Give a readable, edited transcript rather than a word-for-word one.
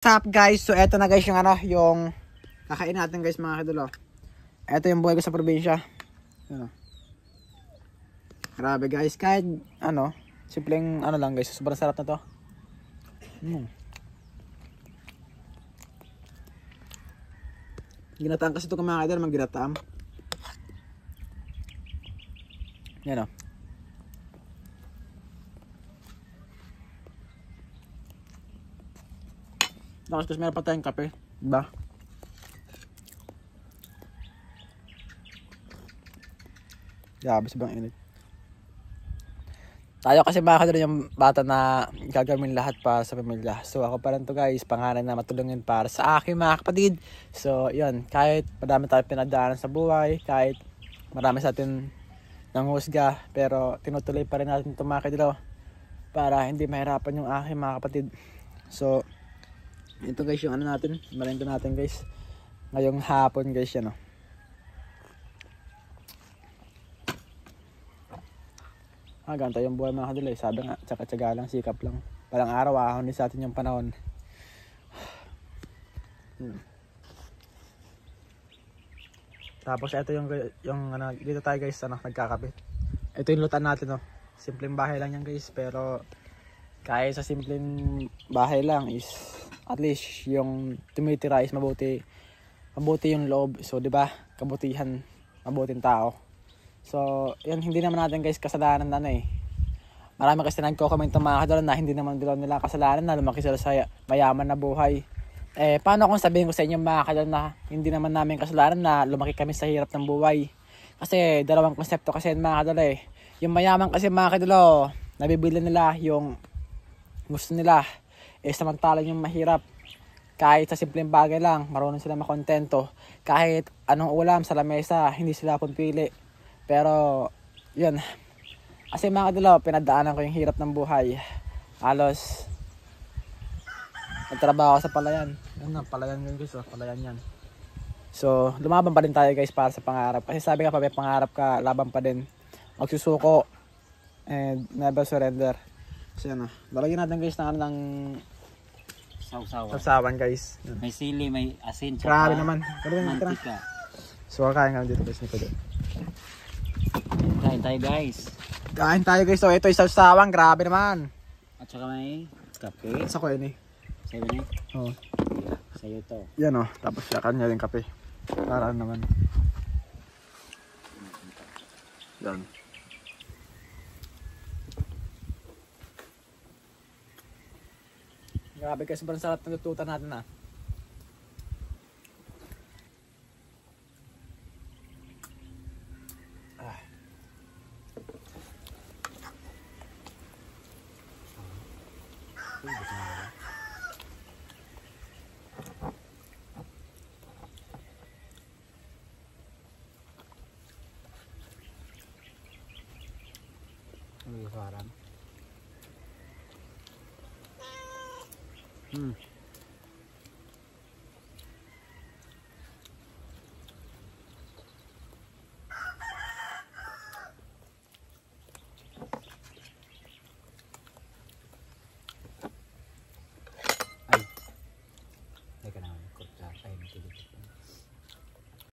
What's up guys? So eto na guys yung yung kakain natin guys mga kadolo. Eto yung buhay ko sa probinsya. Grabe guys, kahit simpleng lang guys, sobrang sarap na to. Ginataan kasi ito mga kadolo, mangginataan. Yan o. Tapos meron pa tayong kape, diba? Grabe bang init. Tayo kasi mga kadolo yung bata na gagawin lahat para sa pamilya. So ako pa rin to guys, pangarap na matulungin para sa aking mga kapatid. So yun, kahit madami tayong pinagdaanan sa buhay, kahit marami sa atin nanghusga, pero tinutuloy pa rin natin ito mga kadolo para hindi mahirapan yung aking mga kapatid. So ito guys yung natin, merienda natin guys. Ngayong hapon guys yan ganito yung buhay mga kadulay. Sabi nga, tsaka-tsaga lang, sikap lang. Palang araw, ahon din sa atin yung panahon. Tapos ito yung dito tayo guys, nagkakapit. Ito yung lutan natin Simpleng bahay lang yan guys, pero kahit sa simpleng bahay lang is at least yung tumitira is mabuti yung loob. So 'di ba? Kabutihan, mabuting tao. So, yan hindi naman natin guys kasalanan Marami kasi nagko-comment mga kadolo na hindi naman nila kasalanan na lumaki sila sa mayaman na buhay. Paano kung sabihin ko sa inyo mga kadolo na hindi naman namin kasalanan na lumaki kami sa hirap ng buhay? Kasi dalawang konsepto kasi mga kadolo Yung mayaman kasi mga kadolo, nabibili nila yung gusto nila. Samantalang yung mahirap, kahit sa simpleng bagay lang, marunong sila makontento. Kahit anong ulam sa lamesa, hindi sila pumipili. Pero, yun. Kasi mga kadolo, pinagdaanan ko yung hirap ng buhay. Halos, nagtrabaho ako sa palayan. Yan palayan yun guys, palayan yan. So, lumaban pa din tayo guys para sa pangarap. Kasi sabi nga pa, may pangarap ka, laban pa din. Magsusuko, and never surrender. So, yan lalagyan natin guys ng sausawan guys. May sili, may asin, grabe naman. Mantika. So kakain kami dito guys, Nico. Kain tayo guys. Kain tayo guys. So ito yung sausawan, grabe naman. At saka may kape. Sa ko yun Sa'yo na Oo. Sa'yo to. Yan tapos siya kanya yung kape. Para naman. Yan. Grabe kasi sobrang sarap ng lututan natin Ang sarap.